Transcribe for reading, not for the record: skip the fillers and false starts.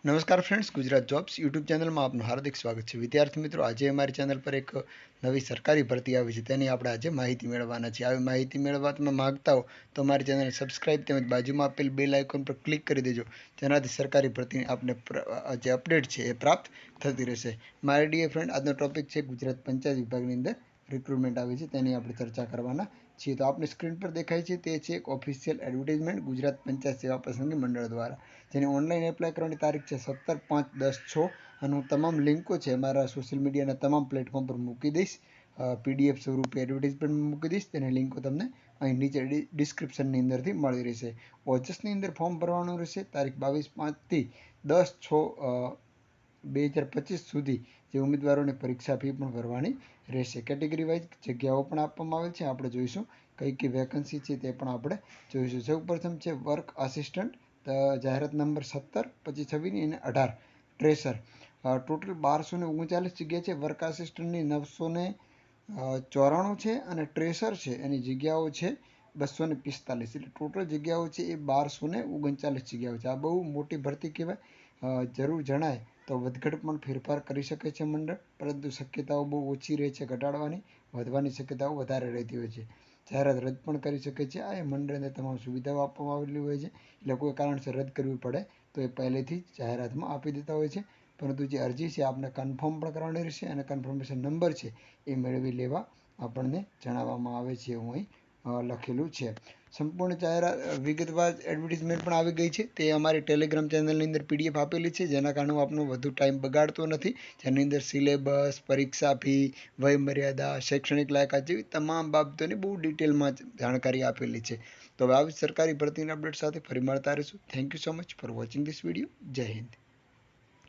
નમસ્કાર friends, Gujarat jobs YouTube ચેનલમાં આપનું હાર્દિક સ્વાગત છે. વિદ્યાર્થી મિત્રો, આજે અમારી ચેનલ પર એક નવી સરકારી ભરતી આવી છે, તેની આપણે આજે માહિતી મેળવવાના છે. આવી માહિતી મેળવવા તમે માગતા હો તો અમારી ચેનલને સબસ્ક્રાઇબ તેમજ બાજુમાં આપેલ બેલ આઇકોન પર ક્લિક કરી દેજો, જેનાથી સરકારી ભરતીની આપને જે અપડેટ છે એ પ્રાપ્ત થતી રહેશે. માય ડિયર ફ્રેન્ડ, આજનો ટોપિક છે ગુજરાત પંચાયત વિભાગની અંદર રિક્રુટમેન્ટ આવી છે તેની આપણે ચર્ચા કરવાના છીએ. તો આપણી સ્ક્રીન પર દેખાય છે તે છે એક ઓફિશિયલ એડવર્ટાઇઝમેન્ટ ગુજરાત પંચાયત સેવા પસંદગી મંડળ દ્વારા, જેની ઓનલાઈન એપ્લાય કરવાની તારીખ છે 17/5/10/6 અને હું તમામ લિંકો છે મારા સોશિયલ મીડિયાના તમામ પ્લેટફોર્મ પર મૂકી દઈશ. PDF સ્વરૂપે એડવર્ટાઇઝમેન્ટ મૂકી દઈશ, તેની લિંકો તમને અહીં નીચે ડિસ્ક્રિપ્શનની અંદરથી મળી રહેશે. ઓજસની અંદર ફોર્મ ભરવાનું રહેશે. તારીખ 22/5 થી 10/6/2025 સુધી જે ઉમેદવારોની પરીક્ષા ફી પણ ભરવાની રહેશે. કેટેગરી વાઇઝ જગ્યાઓ પણ આપવામાં આવેલ છે. આપણે જોઈશું કઈ વેકન્સી છે તે પણ આપણે જોઈશું. સૌ પ્રથમ છે વર્ક આસિસ્ટન્ટ, જાહેરાત નંબર 17, 25, 26 અને 18 ટ્રેસર. ટોટલ 1239 જગ્યા છે. વર્ક આસિસ્ટન્ટની 994 છે અને ટ્રેસર છે એની જગ્યાઓ છે 245. એટલે ટોટલ જગ્યાઓ છે એ 1239 જગ્યાઓ છે. આ બહુ મોટી ભરતી કહેવાય. જરૂર જણાય તો વધઘટ પણ ફેરફાર કરી શકે છે મંડળ, પરંતુ શક્યતાઓ બહુ ઓછી રહે છે ઘટાડવાની, વધવાની શક્યતાઓ વધારે રહેતી હોય છે. જાહેરાત રદ પણ કરી શકે છે. આ મંડળને તમામ સુવિધાઓ આપવામાં આવેલી હોય છે, એટલે કોઈ કારણસર રદ કરવી પડે તો એ પહેલેથી જ જાહેરાતમાં આપી દેતા હોય છે. પરંતુ જે અરજી છે આપણે કન્ફર્મ પણ કરવાની રહેશે અને કન્ફર્મેશન નંબર છે એ મેળવી લેવા આપણને જણાવવામાં આવે છે. એવું અહીં લખેલું છે. સંપૂર્ણ જાહેરાત વિગતવાર એડવર્ટાઇઝમેન્ટ પણ આવી ગઈ છે. તે અમારી ટેલિગ્રામ ચેનલની અંદર PDF આપેલી છે, જેના કારણે હું આપનો વધુ ટાઈમ બગાડતો નથી. જેની અંદર સિલેબસ, પરીક્ષા ફી, વય મર્યાદા, શૈક્ષણિક લાયકાત જેવી તમામ બાબતોની બહુ ડિટેલમાં જાણકારી આપેલી છે. તો હવે આવી સરકારી ભરતીના અપડેટ સાથે ફરી મળતા રહીશું. Thank you so much for watching this video. જય હિન્દ.